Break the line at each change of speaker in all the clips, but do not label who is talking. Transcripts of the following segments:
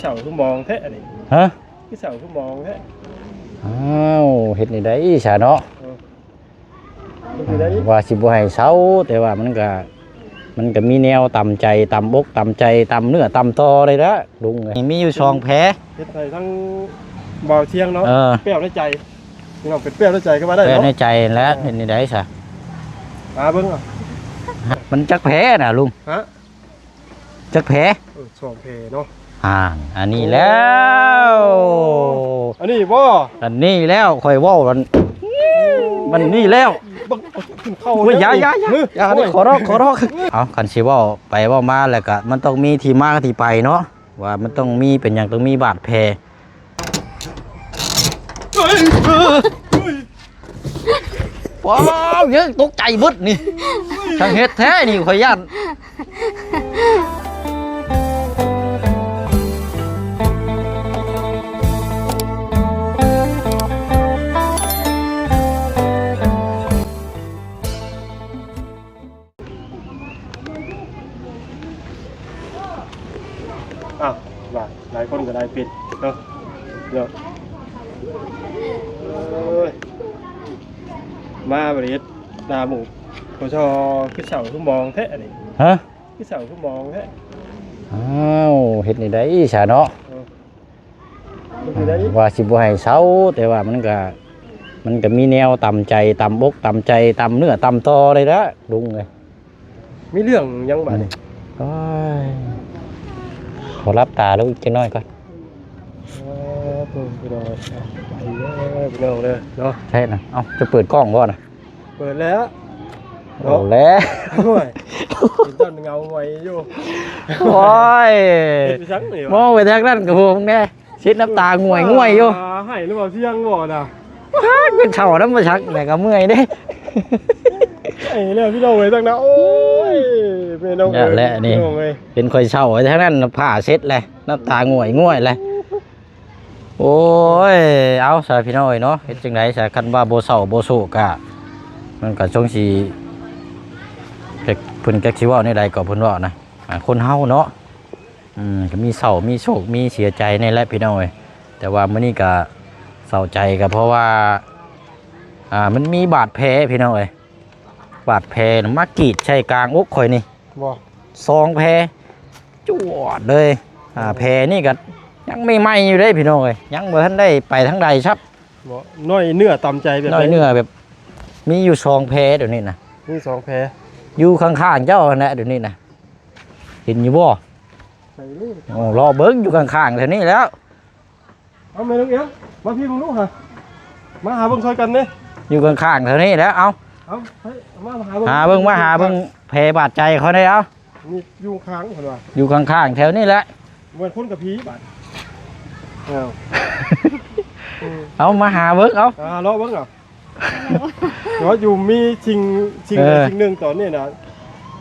เสาคือมองแท้นี่
ฮะ
คือเสาคือมองแท้
อ้าวเฮ็ดนี่ได้ซะเนาะว่าสิบ่ให้เซาแต่ว่ามันก็มีแนวต่ำใจต่ำบกต่ำใจต่ำเนื้อต่ำตอเลยนะลุงมีอยู่2แผล
เฮ็ดใส่ทั้งเบาเที่ยงเนาะเปรี้ยวในใจพี่น้องเป็นเปรี้ยวในใจก็มาได้เนาะ
เปรี้ยวในใจแล้วเฮ็ดนี่ได้ซะ
เบิ่งอ่ะ
มันจักแผลน่ะลุง
ฮะ
จักแผล
2แผลเนาะ
อันนี้แล้ว
อันนี้บ่
อันนี้แล้วค่อยเว้ามันนี่แล้ว
เข้า
อย่าขอร้องเอาคันสิเว้าไปเว้ามาแล้วก็มันต้องมีที่มาที่ไปเนาะว่ามันต้องมีเป็นอย่างต้องมีบาดแผลว้าวเยอะตกใจเบิดนี่ทางเฮ็ดแท้นี่ข่อยย่าน
หลายคนก็ได้ปิดเนาะเดี๋ยวมาบริษัทนาหมูพอชอคือเสาคือมองแท้นี่
ฮะ
คือเสาคือมองแท้
อ้าวเฮ็ดนี่ได้ซะเนาะว่าสิบ่ให้เซาแต่ว่ามันก็มีแนวต่ำใจต่ำบกต่ำใจต่ำเนื้อต่ำตอเลยนะลุงเลย
มีเรื่องยังบ่นี่
ขอรับตาแล้วอีกจังน้อยก่อน
พี่น้องเลยเนาะ
ใช่นะเอ้าจะเปิดกล้องบ่นะ
เปิดแล้ว
เอาแล้ว
ต้นเงาไว้อยู่
โอ้ยมองไปทางนั้นกับผมแน่ชิดน้ำตาง่วยอยู่
ให้หรือเปล่าเที่ยงบ่น่ะ
เป็นเข่าน้ำมาชักแต่ก็เมื่อยเด้
ไอ้เนี่ยพี่น้องไว้ตั้งนะโอ้ยเป็นน้อง
แหละนี่เป็นคอยเช่าไว้ทางนั้นผ้าเช็ดเลยน้ำตาง่วยเลยโอ้ยเอาสายพี่น้อยเนาะเห็นจังไหนสายคันว่าโบเศร้าโบโศกะมันก็ช่วงสีเพิ่นแก๊กชิว่าในใดก็เพิ่นว่านะคนเฮาเนาะก็มีเศร้ามีโศกมีเสียใจในแหละพี่น้อยแต่ว่ามื้อนี้ก็เศร้าใจก็เพราะว่ามันมีบาดแผลพี่น้อยบาดแผลมากรีดใช่กลางอกข่อยนี่2แผลจวดเลยแผลนี่ก็ยังไม่ไหม้อยู่ได้พี่น้องเลยยังบ่ทันได้ไปทั้งใดครับ
น้อยเนื้อต่ำใจแบบ
น้อยเนื้อแบบมีอยู่2แผลเดี๋ยวนี้นะ
มี2แผล
อยู่ข้างๆเจ้านะเดี๋ยวนี้นะเห็นอยู่บ่รอเบิ้งอยู่ข้างๆแถวนี้แล้ว
เอาไม่ต้องเอี้ยมาพี่มึงลูกฮะมาหาเบิ้งซอยกันเนี่ย
อยู่ข้างๆแถวนี้แล้วเอาหาเบิ้งแผลบาดใจเขาได้เอา
นี่อยู่ข้างคนว่า
อยู่ข้างๆแถวนี้แหละ
เหมือนคนกับผีบาด
เอามาหาเบิ้งเอา
ล้อเบิ้งเหรออยู่มีชิงหนึ่งตอนนี้นะ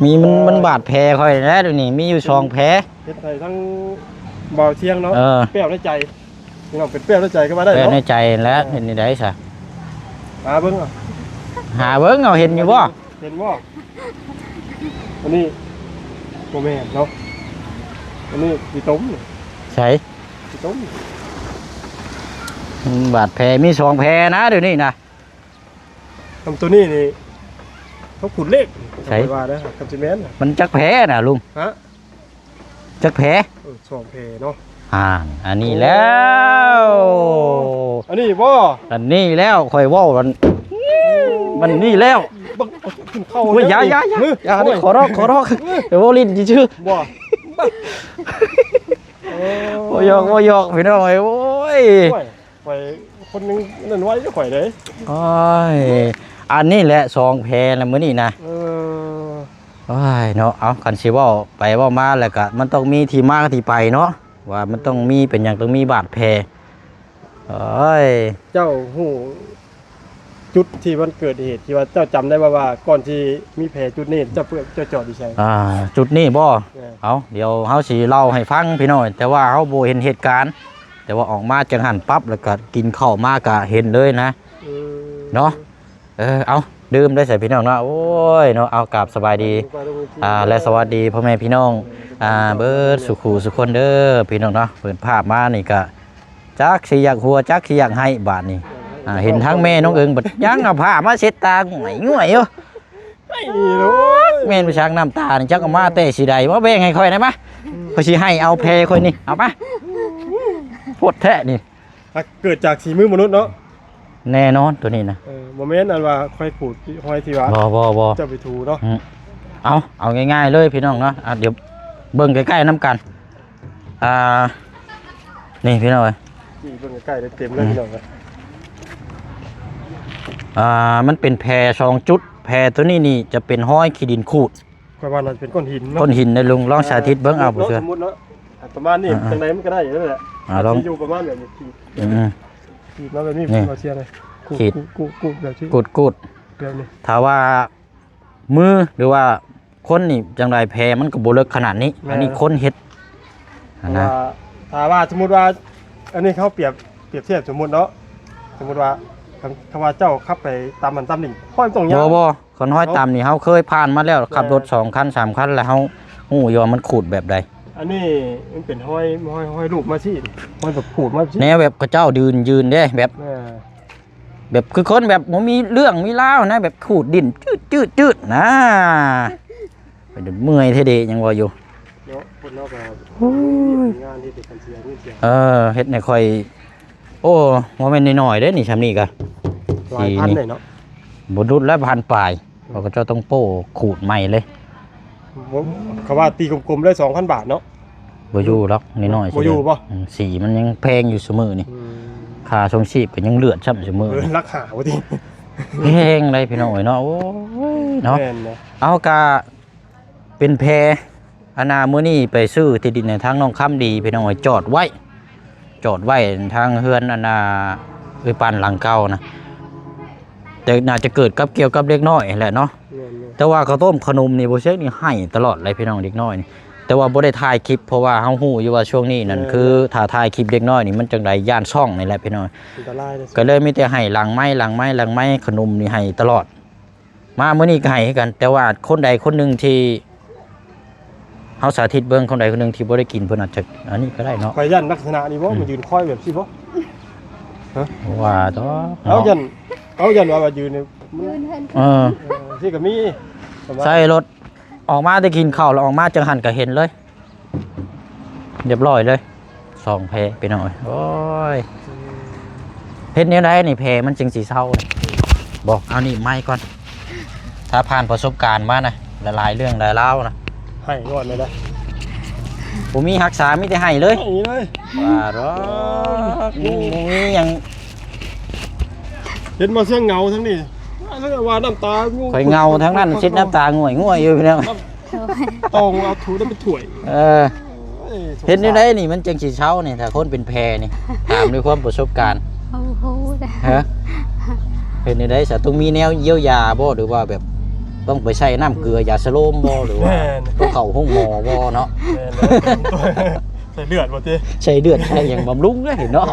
มีมันบาดแผลค่อยแล้วเดี๋ยวนี้มีอยู่2แผล
เฮ็ดใส่ทั้งเบาเที่ยงเนาะเปรี้ยวในใจพี่น้องเป็นเปรี้ยวในใจก็มาได้
เนาะเปรี้ยวในใจแล้วเห็นนี่ได้ซะ
เบิ้งอ่ะ
หาเบิ้งเอาเห็นอยู่บ่
เห็นบ่อันนี้โมเมนเนาะอันนี้พี่ต้ม
ใช่
พี่ต้ม
บาดแผลมี2แผลนะเดี๋ยวนี้นะ
ตัวนี้นี่เขาขุดเลขใช่ว่านะคำซีเมนต์
มันจักแผลน่ะลุง
ฮะ
จักแผล
2แผลเนาะ
อันนี้แล้ว
อันนี้บ่
อันนี้แล้วค่อยเว้ามันนี่แล้ว
เข้า
อย่าขอร้องเดี๋ยวลิ้นชื่อ
บ่
โอ้ยอกพี่น้องโอ้ย
ไปคนนึงนั่นไว้จะข่อยเลย
โอ้ยอันนี้แหละ2แผลแล้วมื้อนี้นะโอ้ยเนาะเอาคันสิเว้าไปเว้ามาแล้วก็มันต้องมีที่มาที่ไปเนาะว่ามันต้องมีเป็นอย่างต้องมีบาดแผลโอ้ย
เจ้าหูจุดที่มันเกิดเหตุที่ว่าเจ้าจำได้ว่าก่อนที่มีแผลจุดนี้เจ้าจอดดิใช่
จุดนี้บ่เอาเดี๋ยวเฮาสิเล่าให้ฟังพี่น้อยแต่ว่าเฮาบ่เห็นเหตุการณ์แต่ว่าออกมาจังหันปั๊บแล้วก็กินข้าวมาก็เห็นเลยนะเนาะเอา ดื่มได้ใส่พี่น้องเนาะโอ้ยเนาะเอากราบสบายดีและสวัสดีพ่อแม่พี่น้องเบิดสุขูสุขคนเด้อพี่น้องเนาะเปิดภาพมานี่ก็จักสิอยากหัวจักสิอยากให้บาดนี้เห็นทั้งแม่น้องเอิงบัดยังเอาผ้ามาเช็ดตาง่วยอยู่
ไอ้โน้ย
แม่นไปช้างน้ำตานี่จักเอามาเตะสิใดว่าแบ่งให้ค่อยได้ปะค่อยสิให้เอาแพรค่อยนี่เอาปะโพดแท้นี่
เกิดจากสีมือมนุษย์เนาะ
แน่นอนตัวนี้นะ
โมเมนต์อันว่าค่อยขูดห้อยที่ว่า
บ่
จะไปถูเนาะ
เอาง่ายๆเลยพี่น้องเนาะเดี๋ยวเบิ่งใกล้ๆน้ำกันนี่พี่น้องเอ้ย
นี่เบิ่งใกล้ๆได้เต็มเลยพี่น้องครับ
มันเป็นแพรสองจุดแพรตัวนี้นี่จะเป็นห้อยขี้ดินขูด
ค่อยว่ามันเป็นก้อนหินเนาะ
ก้อนหินในลุงลองสาธิตเบิ่งเอาบ่เชื่อ
สมมุติเนาะประมาณนี้จังไดมันก็ได้อยู่แล้วแหละ
ลอง
อยู่ประมาณแบบนี้ขีดมาแบบนี้
นี่
มาเชียร์เลย
ขีด
กูแบบที่
กูด
แบบนี้
ถ้าว่ามือหรือว่าคนนี่จังไรแพรมันก็บ่เลิกขนาดนี้ อันนี้คนเฮ็ด
ว่าถ้าว่าสมมุติว่าอันนี้เขาเปรียบเทียบสมมุติเนาะสมมุติว่าคำว่าเจ้าขับไปตามมันตามนี่ค่อยตรงยาว
บ่คนห้อยตามนี่เฮาเคยผ่านมาแล้วขับรถ2คัน3คันแล้วเฮาฮู้อยู่ว่ามันขูดแบบใด
อันนี้มันเป็นห้อยรูปมาสิห้อยแบบขูดมาสิ
แนวแบบเขาเจ้ายืนเด้แบบ แบบคือคนแบบบ่มีเรื่องมีราวนะแบบขูดดินจืดนะเป็นเมื่อยเท่เดยังว่าอยู่
เนาะคนนอกแบบงานที่เป็นกันเชียร์นี่เชียร์
เฮ็ดให้ค่อยโอ้บ่แม่นน้อยๆเด้นี่ซำนี้ก็
หลายพันเลยเนาะ
บ่ดุดแล้วพันปลายเขาก็เจ้าต้องโป้ขูดใหม่เลย
เขาว่าตีกลมๆได้ 2,000 บาทเนาะ
บ่อยู่หรอกน้อยๆ
บ่อยู่บ่
สีมันยังแพงอยู่เสมอนี่ค่าชงชีพก็ยังเลือดช่ำเสมอ
รักหาว่าที
แพงเลยพี่น้องเนาะโอ้ยเนาะ
แม่นนะ
เอากะเป็นแพอนามื้อนี้ไปซื้อที่ดินในทางน้องคำดีพี่น้องจอดไว้ทางเฮือนอนาปานหลังเก่านะแต่น่าจะเกิดกับเกี่ยวกับเด็กน้อยแหละเนาะ แต่ว่าข้าวต้มขนมนี่โบเช็คนี่ให้ตลอดเลยพี่น้องเด็กน้อยนี่แต่ว่าบ่ได้ถ่ายคลิปเพราะว่าเฮาฮู้อยู่ว่าช่วงนี้นั่นคือถ้าถ่ายคลิปเด็กน้อยนี่มันจังไดย่านช่องนี่แหละพี่น้อง
อันตรายเลย
ก็เลยมีแต่ให้หลังไม้ขนมนี่ให้ตลอดมามื้อนี้ก็ให้กัน แต่ว่าคนใดคนหนึงที่เฮาสาธิตเบิ่งคนใดคนหนึงที่บ่ได้กินเพิ่นอาจจะอันนี้ก็ได้เนาะ
ข่อยยันลักษณะนี้บ่มันยืนค่อยแบบสิบ่
ว่าตัว
เอายันว่ายืนนี่ ที่ก็มี
ใส่รถออกมาได้กินข้าวแล้วออกมาจังหันก็เห็นเลยเรียบร้อยเลย2แพไปหน่อยโอ้ยเฮ็ดแนวใดนี่แพมันจึงสิเศร้าเลยบอกเอานี่ไม้ก่อนถ้าผ่านประสบการณ์มานะหลายเรื่องหลายเล่าวนะ
ให้งอนเลยนะ
ผมมีรักษามีแต่ให้เลย
ให้เลย
ว่าหรอมียัง
เห็นมาเสียงเงาทั้งนี้ทั้งว่าน้ำตา
ข่อยเงาทั้งนั้นเช็ดน้ำตาง่วยอยู่พี่น้อง
ตองเอาถูได้เป็นถ้วย
เห็นได้นี่มันจังสิเช้านี่ถ้าคนเป็นแพนี่ถามด้วยความประสบการณ์
โอ้โห
ฮะเห็นได้สะต้องมีแนวเยียวยาบ่หรือว่าแบบต้องไปใช้น้ำเกลือยาสโลมบ่หรือว่าต้องเข้าห้องหมอบ่เนาะ
ใส่เลือดบ่ติ
ใช้เลือดใช้อย่างบำรุงเลยเนาะ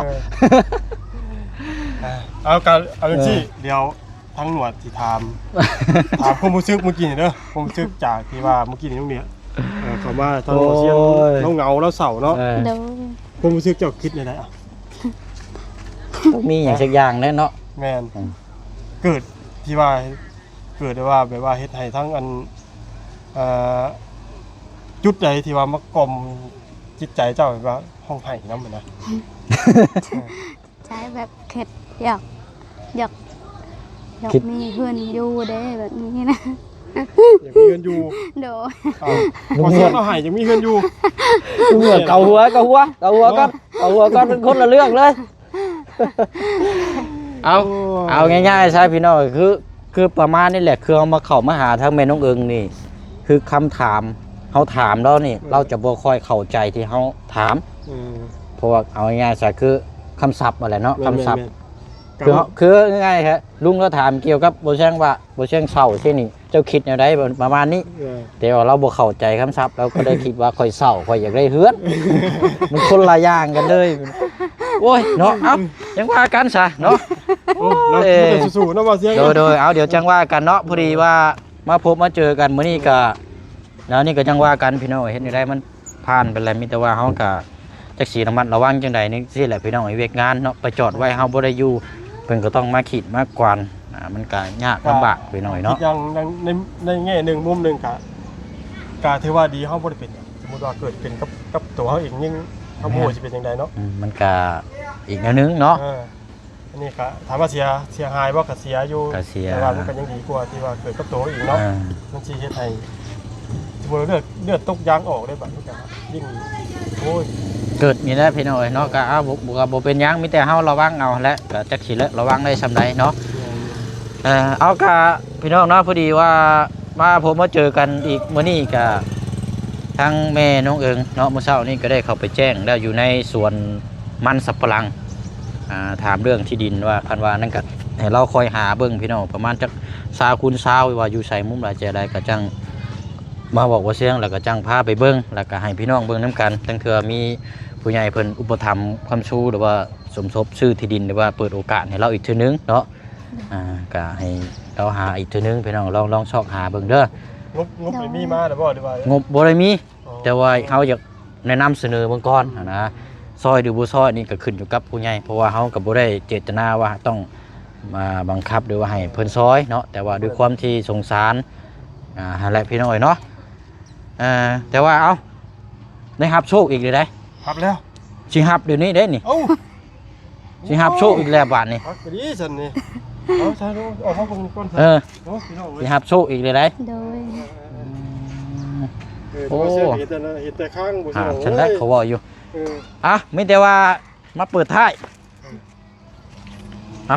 เอาสิเดี๋ยวทั้งหนวดที่ถามความรู้สึกเมื่อกี้นี่เด้อความรู้สึกจากที่ว่าเมื่อกี้นี่น้องเนี่ยเขาว่าทางเสียงเราเหงาแล้วเศร้าเนาะ
เดี๋ยว
ความรู้สึกเจ้าคิดได้อ่ะ
ต้องมีอย่างสักอย่างแน่เนาะ
แม่นเกิดที่ว่าเกิดได้ว่าแบบว่าเฮ็ดให้ทั้งอันจุดใดที่ว่ามากล่อมจิตใจเจ้าแบบว่าห้องไห้นำนะ
ใช้แบบเข็ดอยากมีเพื่อนอยู่เด้แบบนี้นะ
อยากมีเงินอยู่
เดี๋ยว
พอเสียงเราไห้ยังมีเงินอยู่
เกาหัวก็เป็นคนละเรื่องเลยเอาง่ายๆใช่พี่น้องคือประมาณนี้แหละคือเอามาเข้ามาหาทางแม่น้องเอิงนี่คือคำถามเขาถามแล้วนี่เราจะบ่ค่อยเข้าใจที่เขาถามเพราะว่าเอาง่ายๆใช่คือคำศัพท์อะไรเนาะคำศัพท์คือง่ายๆครับลุงเราถามเกี่ยวกับโบเชียงว่าโบเชียงเศร้าที่นี่เจ้าคิดแนวใดประมาณนี้แต่ว่าเราบ่เข้าใจคำศัพท์เราก็ได้คิดว่าค่อยเศร้าค่อยอยากได้เฮือนมันคนละอย่างกันเลยโอ้ยเนาะเอายังว่ากันซะเนาะ
โอ้เราจะสู้ๆนะว่าเสียง
โดยเอาเดี๋ยวจังว่ากันเนาะพอดีว่ามาพบมาเจอกันมื้อนี้ก็แล้วนี่ก็จังว่ากันพี่น้องเฮ็ดได้มันผ่านไปแล้วมีแต่ว่าเฮาก็จักสิระมัดระวังจังใดนี่สิแหละพี่น้องไอ้เวียกงานเนาะไปจอดไว้เฮาบ่ได้อยู่เพิ่นก็ต้องมาขีดมากวานมันก็ยากลำบากพี่น้อยเนาะ
อย่างในแง่หนึ่งมุมหนึ่งกะถือว่าดีเฮาบ่ได้เป็นสมมุติว่าเกิดเป็นกับตัวเฮาเองยังเฮาบ่รู้สิเป็นจังไดเนาะ
มันก็อีกแนวนึงเนาะ
อันนี้ก็ถามว่าเสียหายบ่ก็เสียอยู่
ก็เสีย
แต่ว่ามันก็ยังดีกว่าที่ว่าเกิดกับตัวเองเนาะมันสิเฮ็ดให้สมมุติว่าเลือดตกยางออกได้บัดนี้ก็ยิ่งโอ้ย
เกิดนี่แหละพี่น้อยเนาะก็เอาบ่เป็นหยังมีแต่เฮาระวังเอาและก็จักสิระวังได้ซำใดเนาะเอากะพี่น้องเนาะพอดีว่ามาผมมาเจอกันอีกมื้อนี้ก็ทั้งแม่น้องเอิงเนาะเมื่อเช้านี้ก็ได้เข้าไปแจ้งแล้วอยู่ในสวนมันสับปะหลังถามเรื่องที่ดินว่าคันว่านั่นก็ให้เราคอยหาเบิ่งพี่น้องประมาณจัก20 คูณ 20ว่าอยู่ไสมุมใดใจใดก็จังมาบอกว่าเสียงแล้วก็จังพาไปเบิ่งแล้วก็ให้พี่น้องเบิ่งนํกันตั้งเทื่อมีผู้ใหญ่เพิ่นอุปถัมภ์ความชูหรือว่าสมทบซื้อที่ดินหรือว่าเปิดโอกาสให้เราอีกเทื่อนึงเนาะก็ให้เราหาอีกเทื่อนึงพี่น้องลองชอกหาเบิ่งเด้อง
บได้มีมาหรือบ่หรือว่าง
บบ่ได้มีแต่ว่าเขาอยากแนะนำเสนอเบิ่งก่อนนะซอยหรือบ่ซอยนี่ก็ขึ้นอยู่กับผู้ใหญ่เพราะว่าเฮาก็บ่ได้เจตนาว่าต้องมาบังคับหรือว่าให้เพิ่นซอยเนาะแต่ว่าด้วยความที่สงสารหั่นแหละพี่น้อยเนาะแต่ว่าเอาได้รับโชคอีกเลยได้
ครับแล้ว
สิรับเดี๋ยวนี้เด้นี่
เอ้า
สิรับโชคอีกแล้วบาดนี้
ครับดีซั่นนี่เอาซะดูเอาเข้าเบิ่งก่อน
เออ
เนาะพี่น้องเอ้
สิ
ย
รับโชคอีกเลยได้
โดย
โอ้เห็นแต่ข้างบ่ใช่
ฉันได้เขาบอกอยู่
เออ
ไม่แต่ว่ามาเปิดท้ายเ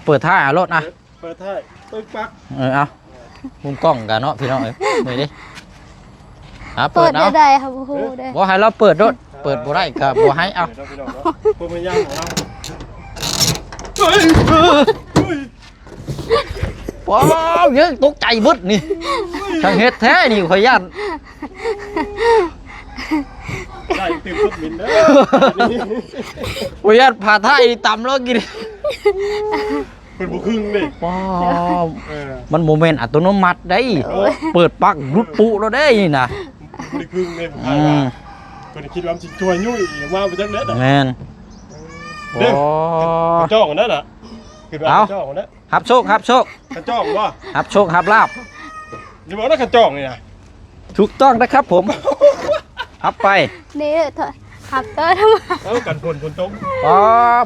อารถนะ
เปิดท้ายปึ๊กปัก
เอามุมกล้องกันเนาะพี่น้องเอ้ยมือดิเปิ
เปิ
ด
ด
เอา
ได้ครับครูได้
บ่ให้เราเปิดรถเปิดบ่ได้ก็บ่ให้เอา
พี่น้องเนาะเพิ่นย่างของเรา
ว้าวเยอะตกใจเบิดนี่ช่างเฮ็ดแท้นี่ข่อยย่าน
ได้ตื่นปุ๊บมินเด้อ
ข่อยย่านผ่าท้ายต่ำแล้วกิน
เป็นบ่ครึ่งนี่
ว้าว
เออ
มันโมเมนต์อัตโนมัติได้เปิดปลั๊กรุดปุแล้วได้นี่นะ
บ่ได้ครึ่งนี่ผมว่าเพิ่นคิดว่ามันสิช่วยยุ่ยว่าไปจังได๋น่ะ
แม่น
เด้อ
โอ้
กระจ้องกันนั่นน่ะคือว่ากระจ้องกันนะ
ฮับโชค
กระจ้องว่า
ฮับโชคฮับลาบ
อย่าบอกว่ากระจ้องนี่นะ
ถูกต้องนะครับผมฮับไป
นี่ขับเตอร์ทำไม
เอากันฝนตก
อ๋อ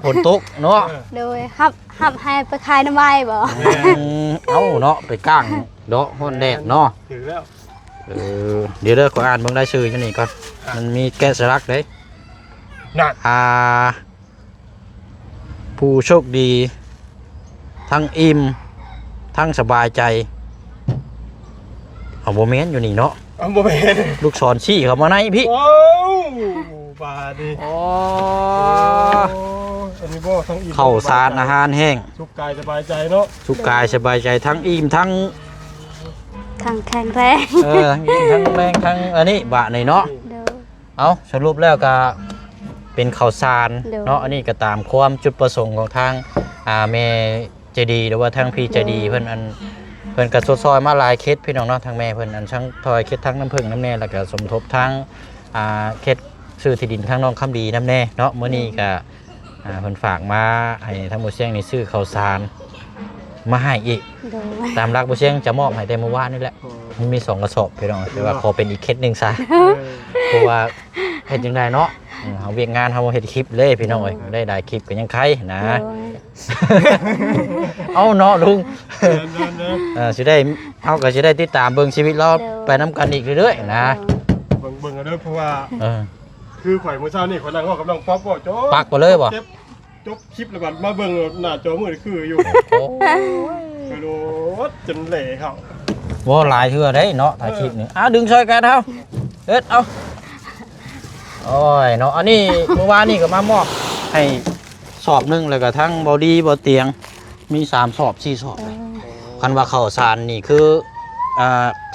ฝนตกเนาะ
โดยขับให้ไปขายน้ำใบบ่
เอาเนาะไปก้างเนาะฮ้อนแดดเนาะ
ถือแล้ว
เดี๋ยวขออ่านเบิ่งได้ชื่ออยู่นี่ก่อนมันมีแกะสลักเด้
นั่น
ผู้โชคดีทั้งอิ่มทั้งสบายใจเอาโมเมนต์อยู่นี่เนาะ
เอาบ่เป็น
ลูกศรชี้เข้ามาในพี่
ว้าวบาดดิ
อ๋อ
อันนี้บ่ทั้งอิ่ม
ข้าวสารอาหารแห้ง
สุขกายสบายใจเนาะ
สุขกายสบายใจทั้งอิ่มทั้ง
ทางแข็งแรง
ทั้งอิ่มทั้งแรงทั้งอันนี้บะในเนาะ
โดย
เอาสรุปแล้วก็เป็นข้าวสาร
เดี๋ยว
เนาะอันนี้ก็ตามความจุดประสงค์ของทางแม่ใจดีหรือว่าทางพี่ใจดีเพิ่นก็สดซอยมาหลายเคสพี่น้องเนาะทางแม่เพิ่นอันทั้งทอยเคสทั้งน้ำผึ้งน้ำแน่แล้วก็สมทบทั้งเคสซื้อที่ดินทางน้องคำดีน้ำแน่เนาะมื้อนี้ก็เพิ่นฝากมาให้ทั้งหมดเสียงนี่ซื้อข้าวสารมาให้อีก
โดย
ตามรักบ่เสียงจะมอบให้แต่เมื่อวานนี่แหละมันมี2กระสอบพี่น้องแต่ว่าขอเป็นอีกเคสหนึงซะ เพราะว่าเฮ็ดจังไดเนาะเฮาเวียกงานเฮาเฮ็ดคลิปเลยพี่น้องเอ้ยได้หลายคลิปก็ยังใครนะ
โดย
เอาเนาะลุง
เดิน
สิได้เฮาก็สิได้ติดตามเบิ่งชีวิตเราไปนํกันอีกเรื่อยๆนะ
เบิ่งกันเด้อเพราะว่า
เออ
คือข่อยมื้อเช้านี่ข่อยนั่งเว้ากับน้องป๊อปบ่โจ๊
ปักบ่เลยบ่
จบคลิปแล้วบัดมาเบิ่งหน้าจอมือคืออยู่
โอ้
กระโดดจนเหล่เขา
บ่หลายเทื่อได้เนาะถ่ายคลิปนี่ดึงช่วยกันเฮาเฮ็ดเอาโอ้ยเนาะอันนี้เมื่อวานนี่ก็มามอบให้สอบหนึงแล้วก็ทั้งบ่ดีบ่เตียงมี3สอบ4สอบ คันว่าข้าวสารนี่คือ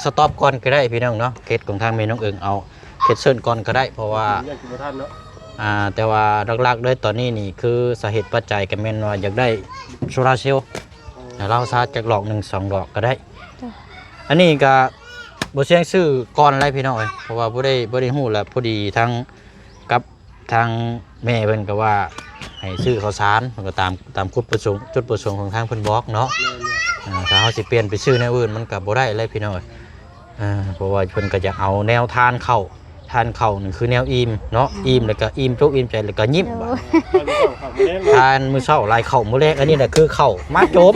สต็อปก่อนก็ได้พี่น้องเนาะเคสของทางเมน้องเอิงเอาเคสเซิร์นก่อนก็ได้เพราะว่า
อยากกินบ่ทันเนาะ
แต่ว่าหลักๆเลยตอนนี้นี่คือสาเหตุปัจจัยก็แม่นว่าอยากได้โซลาร์เซลล์ เราซาจากหลอก1-2ดอกก็ได้อันนี้ก็บ่เสียงซื้อก่อนอะไรพี่น้องเอ้ยเพราะว่าบ่ได้ฮู้แล้วพอดีทั้งกับทางแม่เพิ่นก็ว่าให้ซื้อข้าวสารเพิ่นก็ตามจุดประสงค์ของทางเพิ่นบอกเนาะถ้าเฮาสิเปลี่ยนไปซื้อแนวอื่นมันก็บ่ได้เลยพี่น้องเอ้ยเพราะว่าเพิ่นก็จะเอาแนวทานเข้านี่คือแนวอิ่มเนาะอิ่มแล้วก็อิ่มจุกอิ่มใจแล้วก็ยิ้มทานมื้อเช้าลายเข้ามื้อแรกอันนี้แหละคือเข้ามาจบ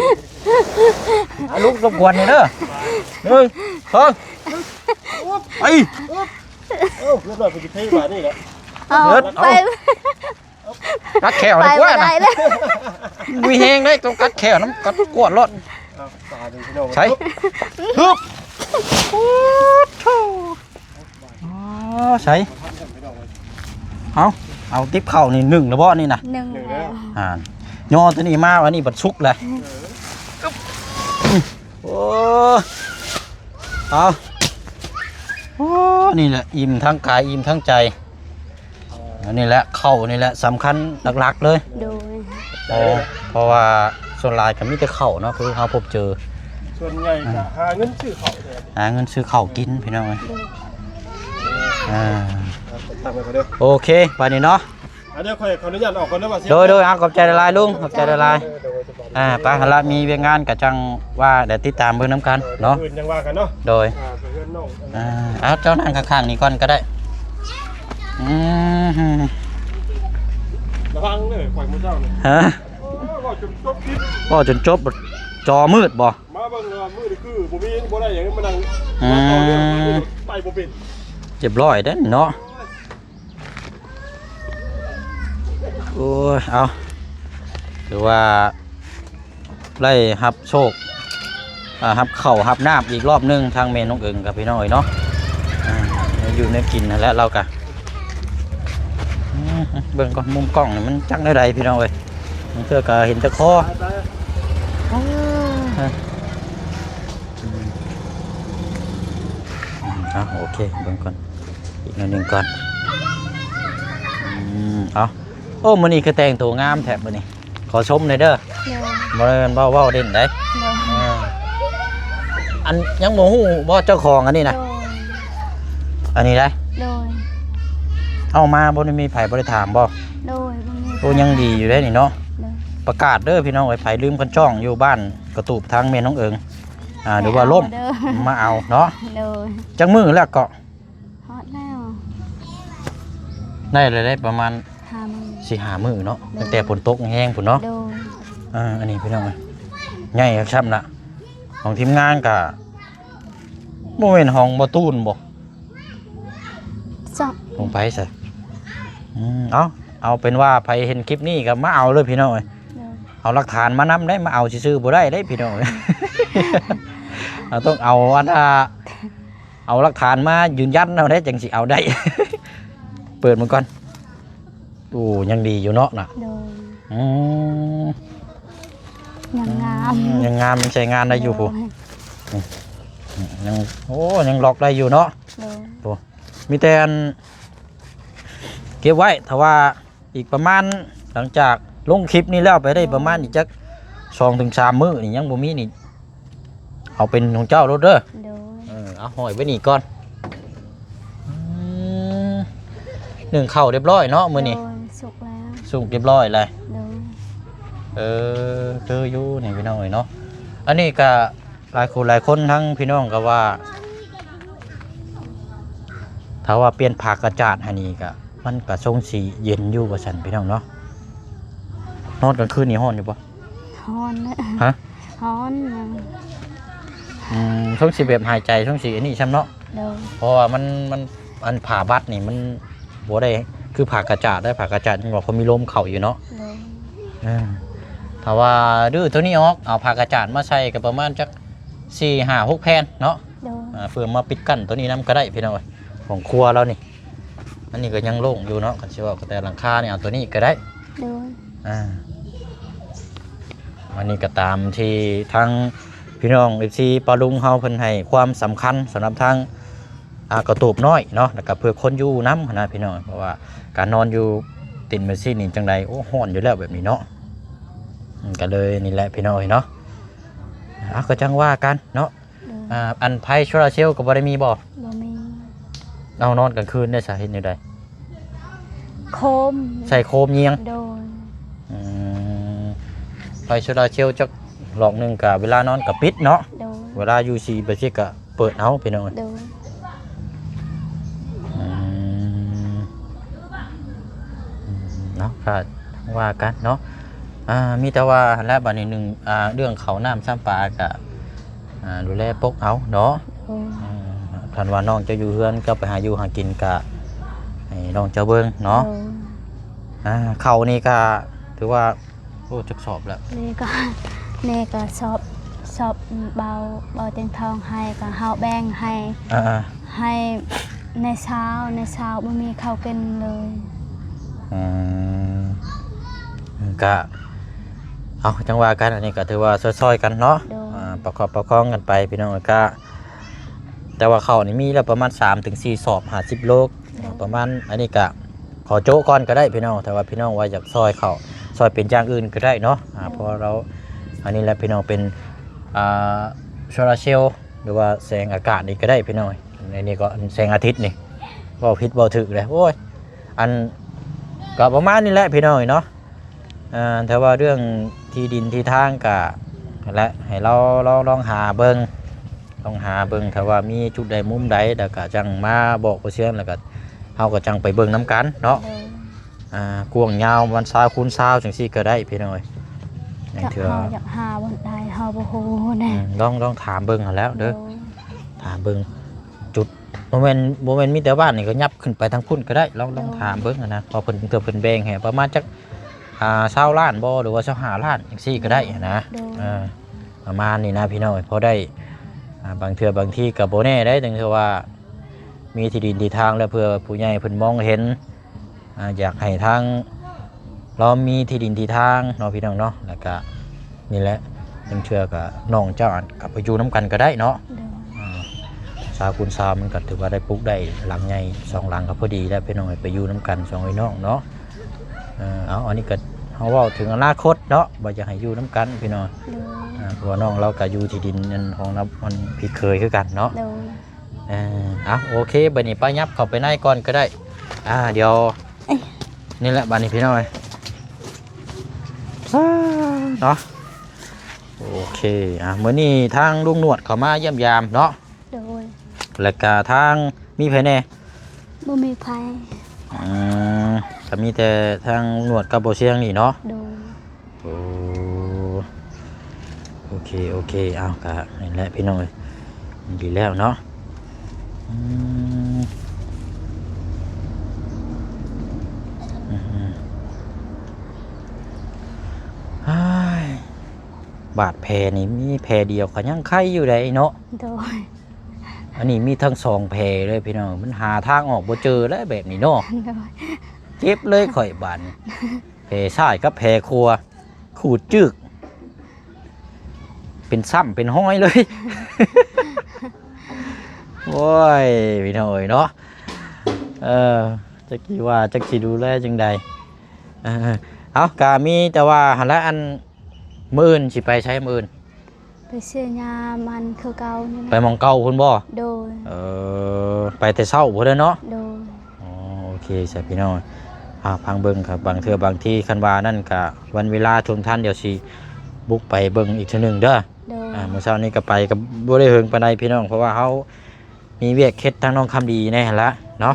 ลูกรบกวนนี่เด้อ1 2ไป
เรียบร้อยไปที่บ้านนี่แหละ
ไป
กัดแขวดีกว่านะมีแหงได้ต้องกัดแขวน้ำกัดกวดรถใช่ฮึบใช่เอาติ๊บเข่านี่1แล้วบ่นี่นะ
1แล้ว
ย่อตัวนี้มาวันนี้บัดชุกเลยโอ้เอาโอ้นี่แหละอิ่มทั้งกายอิ่มทั้งใจอันนี้แหละเข่านี่แหละสำคัญหลักๆเลย
โดย
เพราะว่าส่วนหลายก็มีแต่เข่าเนาะคือเขาพบเจอ
ส่วนใหญ่ก็หาเงินซื้อเขาเลย
หาเงินซื้อเข่ากินพี่น้องเลย
ตามไปเขาเด้อ
โอเคไปนี่เนาะ
เดี๋ยวขออนุญาตออกก่อนนะว่า
โดยขอบใจละลายลุงขอบใจละลายไปหาละมีเวียงงานกับจังว่าเดี๋ยวติดตามเบิ่งน้ำกันเนาะ
อื่นยังว่ากันเนาะ
โดยเจ้านั่งข้างๆนี่ก่อนก็ได้
ระวังเลยข่อยมือเจ้าเนี่ย
ฮะก็จนจบจอมืดบ่
มาเบิ่งมืดคือบ่มีบ่ได้อย่างนี้มานั่งมาต่อเรื่องไปบ่เป็น
เจ็บร้อยเด้อเนาะโอ้ยเอาถือว่าไล่ฮับโชคฮับเข่าฮับน้ำอีกรอบนึงทางเมนน้องเอิงกับพี่น้อยเนาะอยู่ในกินแล้วเรากะเบิ่งก่อนมุมกล้องนี่มันจักได้ใดพี่น้องเอ้ยมันเพื่อก็เห็นตะคอโอเคเบิ่งก่อนอีกหนึ่งก่อนโอ้มื้อนี้คือแต่งตัวงามแท้มื้อนี้ขอชมหน่อยเด้อบ่ได้เว้าเด่นได้อันยังบ่ฮู้บ่เจ้าของอันนี้นะอันนี้ได้เอามาบ่ได้มีไผบ่ได้ถามบ่โอ้ยังดีอยู่ได้นี่เนาะประกาศเด้อพี่น้องไอ้ไผลืมกันจ้องอยู่บ้านกระตูบทางเมียน้องเอิงหรือว่าล่มมาเอาเนาะจังมือแล้วก็
ฮอดแล้ว
ได้เลยได้ประมาณ4-5 มื้อเนาะตั้งแต่ฝนตกแห้งพุ่นเนาะอันนี้พี่น้องใหญ่ครับนะของทีมงานก็บ่แม่นห้องบ่ตูนบ่ลงไปซะเอาเป็นว่าไผเห็นคลิปนี้ก็มาเอาเลยพี่น้องเอาหลักฐานมานำได้มาเอาซื่อๆบ่ได้ได้พี่น้องต้องเอาเอาหลักฐานมายืนยันเอาได้จังสิเอาได้เปิดมันก่อนโอ้ยังดีอยู่เนาะน่ะยังงามยังใช้งานได้อยู่ผู้ยังล็อกได้อยู่เนาะมีแต่เก็บไว้ถ้าว่าอีกประมาณหลังจากลงคลิปนี้แล้วไปได้ประมาณอีกจัก2-3 มื้อนี่ยังบ่มีนี่เอาเป็นของเจ้ารถเด้อเอาห้อยไว้นี่ก่อน1เข้าเรียบร้อยเนาะมื้อนี้
สุกแล้ว
สุกเรียบร้อยเลยคืออยู่นี่พี่น้องเนาะอันนี้ก็หลายคนทั้งพี่น้องก็ว่าถ้าว่าเปลี่ยนผักกระจาดอันนี้ก็มันก็ทรงสีเย็นอยู่ว่าซั่นพี่น้องเนาะนอนกลางคืนนี่ร้อนอยู่บ่
ร้อน
ฮะ
ร้อน
ช่วงสีแบบหายใจช่วงสีอันนี้ใช่ไหมเนาะเพราะว่ามันผ่าบัดนี่มันบ่ได้คือผ่ากระจาดได้ผ่ากระจาดยังบอกเขามีลมเข่าอยู่เนาะถ้าว่าดื้อตัวนี้ออกเอาผ่ากระจาดมาใส่กับประมาณจัก4-5-6 แผ่นเนาะเพื่อมาปิดกั้นตัวนี้น้ำก็ได้พี่น้องของครัวเรานี่อันนี้ก็ยังโล่งอยู่เนาะกันเชื่อว่าแต่หลังคาเนี่ยเอาตัวนี้ก็ได้อันนี้ก็ตามที่ทั้งพี่น้องFCปาลุงเฮาเพิ่นให้ความสำคัญสำหรับทางกระตูบน้อยเนาะแล้วก็เพื่อคนอยู่น้ำนะพี่น้องเพราะว่าการนอนอยู่ติดเมซี่นี่จังใดโอ้ห้อนอยู่แล้วแบบนี้เนาะก็เลยนี่แหละพี่น้องเนาะ เอาก็จังว่ากันเนาะ
โดย
อันไพ่โซลาร์เซลล์ก็บ่ได้มีบ่
บ่มี
เอานอนกลางคืนได้สาเหตุใด
โคม
ใส่โคมเยียง
โดย
อืมไฟโซลาร์เซลล์จักหลอกหนึงก็เวลานอนก็ปิดเนาะ
โดย
เวลาอยู่ซีไปสิก็เปิดเอาพี่น้อง
โดย
อืมเนาะก็ว่ากันเนาะมีแต่ว่าและบัดนี้หนึงเรื่องเขาน้ำซ้ำปลาก็ดูแลปกเอาเนาะ
โดย
ท่านว่าน้องจะอยู่เฮือนก็ไปหาอยู่หากินก็ให้น้องเจ้าเบิ่งเนาะ
โดย
เขานี่ก็ถือว่าโอ้จักสอบแล้ว
นี่ก็สอบเบาเต็งทองให้ก็เฮาแบ่งให้ ให้ในเช้าไม่มีข้าวกินเลย
ก็เอาจังว่ากันอันนี้ก็ถือว่าซอยๆกันเนาะประกอบประคองกันไปพี่น้องก็แต่ว่าเขานี่มีแล้วประมาณ 3-4 สอบ50โลประมาณอันนี้ก็ขอโจ๊กก่อนก็ได้พี่น้องแต่ว่าพี่น้องว่าอยากซอยเขาซอยเป็นอย่างอื่นก็ได้เนาะเพราะเราอันนี้แหละพี่น้องเป็นโซลาร์เซลล์หรือว่าแสงอากาศนี่ก็ได้พี่น้องในนี้ก็แสงอาทิตย์นี่บ่ผิดบ่ถูกเลยโอ้ยอันก็ประมาณนี้แหละพี่น้องเนาะแต่ว่าเรื่องที่ดินที่ทางก็และให้เราลองหาเบิ่งถ้าว่ามีจุดใดมุมใดแล้วก็จังมาบอกบ่เชื่อแล้วก็เฮาก็จังไปเบิ่งนํกันเนาะกว้างยาววัน20 คูณ 20จังซี่ก็ได้พี่น้อง
อยากหาบนใดเฮาบ่ฮู้แน่
ลองถามเบิ่งหั่นแล้วเด้อถามเบิ่งจุดบ่แม่นมีแต่บ้านนี่ก็ยับขึ้นไปทางพุ่นก็ได้ลองถามเบิ่งนะพอเพิ่นแบ่งให้ประมาณจัก20 ล้านบ่หรือว่า25 ล้านจังซี่ก็ได้นะประมาณนี้นะพี่น้องพอได้บางที่ก็บ่แน่ได้ถึงว่ามีที่ดินที่ทางแล้วเพื่อผู้ใหญ่เพิ่นมองเห็นอยากให้ทางเรามีที่ดินที่ทางเนาะพี่น้องเนาะแล้วก็นี่แหละจังเชื่อก็น้องเจ้ากับไปอยู่น้ำกันก็ได้เนาะ20 คูณ 20มันก็ถือว่าได้ปลูกได้หลังใหญ่2 หลังก็พอดีแล้วพี่น้องไปอยู่น้ำกัน2พี่น้องเนาะอันนี้ก็เฮาเว้าถึงอนาคตเนาะบ่อยากให้อยู่น้ำกันพี่น้องเพราะว่าน้องเราก็อยู่ที่ดินนั่นของเรามันผิดเคยคือกันเนาะโอเคบัดนี้ป้ายับเข้าไปในก่อนก็ได้เดี๋ยวนี่แหละบัดนี้พี่น้องเนาะโอเคมื้อนี้ทางลุงหนวดเข้ามาเยี่ยมยามเนาะ
โดย
แล้วก็ทางมีไผแน่
บ่มีไผ
ก็มีแต่ทางหนวดกับบ่เชียงนี่เนาะ
โดย
โอเคก็นี่แหละพี่น้องดีแล้วเนาะบาดแผลนี่มีแผลเดียวก็ยังไข้อยู่ได้เนาะ
โดย
อันนี้มีทั้ง2แผลเลยพี่น้องมันหาทางออกบ่เจอแล้วแบบนี้เนาะเจ็บเลยข่อยบาดแผลซ้ายกับแผลครัวขูดจึกเป็นซ้ำเป็นห้อยเลยโอ้ยพี่น้อยเนาะจักกี่ว่าจักสิดูแลจังใดเอากามีแต่ว่าหั่นละอันมื้ออื่นสิไปใช้มื้ออื่น
ไปเสียยามันคือเก่านี่
ไปมองเก่าพุ่นบ่
โดย
ไปแต่เช้าพุ่นเด้อเนาะ
โดย
โอเคใช่พี่น้องพังเบิ่งครับบางเทื่อบางที่คันว่านั่นก็วันเวลาช่วงท่านเดี๋ยวสิบุกไปเบิ่งอีกเทื่อนึงเด้อเมื่อเช้านี้ก็ไปกับบ่ได้เฮิงปานใดพี่น้องเพราะว่าเฮามีเวียกเฮ็ดทางน้องคำดีแน่หั่นละเนาะ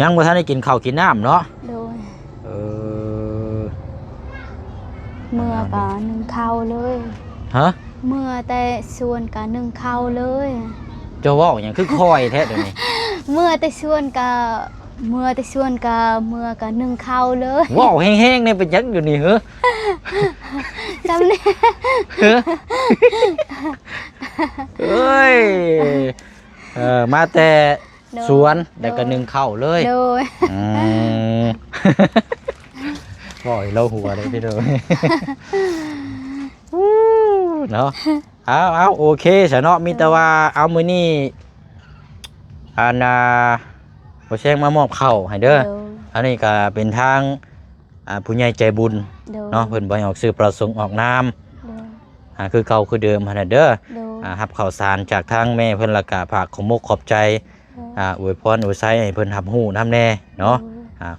ยังบ่ทันได้กินข้าวกินน้ำเนาะ
โดยเมื่อก็นึ่งข้าวเลยเมื่อแต่ส่วนก็นึ่งข้าวเลย
เจ้าเว้าหยังคือคอยแท้เดี๋ยวนี้
เมื่อแต่ส่วนก็เมื่อก็นึ่งข้าวเลย
ว้าวแห้งๆนี่เป็นจังอยู่นี่เหรอ
จำนี่
เอ้ยมาแต่สวนแล้วก็นึ่งข้าวเลย
โดย
บ่อยเราหัวเลยพี่เด้อเนาะเอาโอเคซะเนาะมีแต่ว่าเอามื้อนี้บ่แซงมามอบข้าวให้เด้ออันนี้ก็เป็นทางผู้ใหญ่ใจบุญเนาะเพิ่นบ่ให้ออกชื่อประสงค์ออกนาม คือเก่าคือเดิมหั่นน่ะเด้อ
โดย
รับข้าวสารจากทางแม่เพิ่นและก็ฝากขอมกขอบใจอวยพรอวยไสให้เพิ่นรับรู้นำแน่เนาะ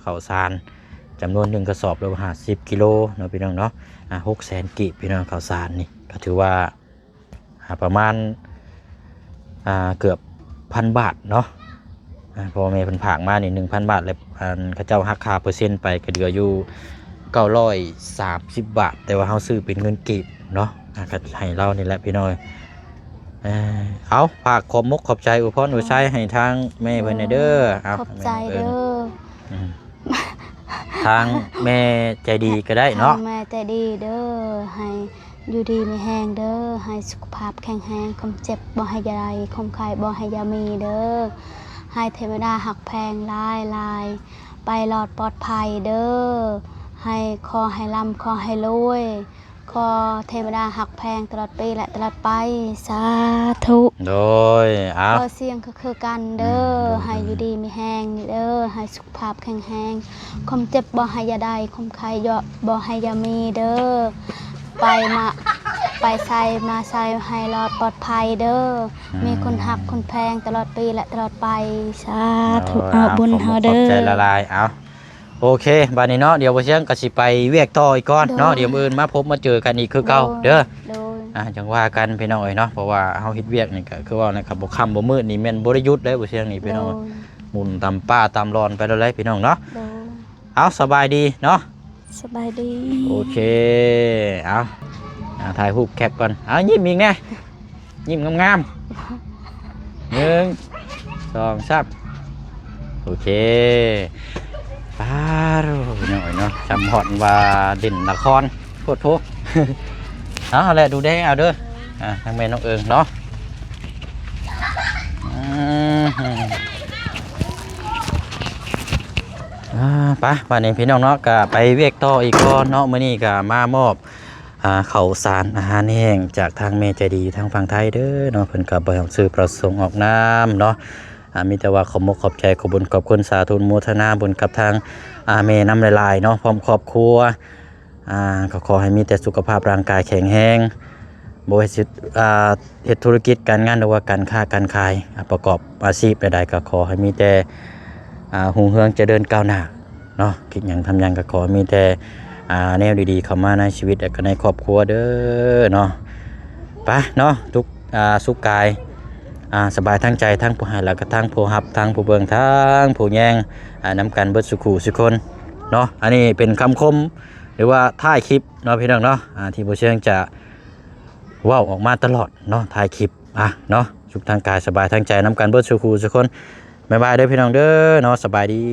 ข้าวสารจำนวน1กระสอบละ50กิโลเนาะพี่น้องเนาะ600,000กีบพี่น้องข้าวสารนี่ก็ถือว่าประมาณเกือบ1,000 บาทเนาะพอแม่เพิ่นฝากมานี่ 1,000 บาทแล้วเขาเจ้าหักค่าเปอร์เซ็นต์ไปก็เหลืออยู่930 บาทแต่ว่าเฮาซื้อเป็นเงินกีบเนาะก็ให้เรานี่แหละพี่น้อยเอาฝากขอบมกขอบใจอวยพรอวยไสให้ทางแม่เพิ่นเด้อเอา
ขอบใจเด้อ
ทางแม่ใจดีก็ได้เนาะ
แม่ใจดีเด้อให้อยู่ดีมีแห้งเด้อให้สุขภาพแข็งแรงความเจ็บบ่ให้ยาใดความไข้บ่ให้ยามีเด้อให้เทวดาหักแพงลายไปหลอดปลอดภัยเด้อให้ขอให้ร่ำขอให้รวยขอเทวดาหักแพงตลอดปีและตลอดไปสาธุ
โดยเอา
ขอเสียงก็คือกันเด้อให้อยู่ดีมีแห้งเด้อให้สุขภาพแข็งแรงความเจ็บบ่ให้ยาใดความไข้บ่ให้ยามีเด้อไปใส่มาใส่ให้รอดปลอดภัยเด้อมีคนหักคนแพงตลอดปีและตลอดไปสาธุเอาบุญเฮาเด้อ
ขอบใจละลายเอาโอเคบัดนี้เนาะเดี๋ยวบ่เชียงก็สิไปเวียกต่ออีกก่อนเนาะเดี๋ยวมื้ออื่นมาพบมาเจอกันอีกคือเก่าเด้อ
โดย
จังว่ากันพี่น้องเอ้ยเนาะเพราะว่าเฮาเฮ็ดเวียกนี่ก็คือว่านะครับบ่ค่ำบ่มืดนี่แม่นบ่ได้หยุดเด้บ่เชียงนี่พี่น้องหมุนตามป่าตามรอนไปแล้วเลยพี่น้องเนาะ
โดย
เอาสบายดีเนาะ
สบายดี
โอเคเอาถ่ายรูปแคปก่อนเอายิ้มอีกแน่ยิ้มงามๆ1 2 3โอเคป้าโร่พี่น้องเอ้ยเนาะจำฮอดว่าเด่นละครโพดโพ เอาแหละดูแดงเอาเด้อทางแม่น้องเอิงเนาะไปวันนี้พี่น้องเนาะก็ไปเวียกต่ออีกก่อนเนาะมื้อนี้ก็มามอบข้าวสารอาหารแห้งจากทางแม่ใจดีทางฝั่งไทยเด้อเนาะเพิ่นก็บ่ให้ซื้อประสงค์ออกนามเนาะมีแต่ว่าขอบมกขอบใจขอบบุญขอบคุณสาธุโมทนาบุญกับทางแม่น้ำลายๆเนาะพร้อมครอบครัวก็ขอให้มีแต่สุขภาพร่างกายแข็งแรงบ่ให้เฮ็ดธุรกิจการงานหรือว่าการค้าการขายประกอบอาชีพใดๆก็ขอให้มีแต่หุ่งเฮืองเจริญก้าวหน้าเนาะคิดหยังทำหยังก็ขอมีแต่แนวดีๆเข้ามาในชีวิตและก็ในครอบครัวเด้อเนาะไปเนาะทุกสุขกายสบายทั้งใจทั้งผู้ให้แล้วก็ทั้งผู้รับทั้งผู้เบิ่งทั้งผู้แยงนำกันเบิดสุขุสุคนเนาะอันนี้เป็นคำคมหรือว่าท้ายคลิปเนาะพี่น้องเนาะที่ผู้เชี่ยงจะเว้าออกมาตลอดเนาะท้ายคลิปเนาะสุขทางกายสบายทางใจนำกันเบิดสุขุสุคนบ๊ายบายเด้อพี่น้องเด้อเนาะสบายดี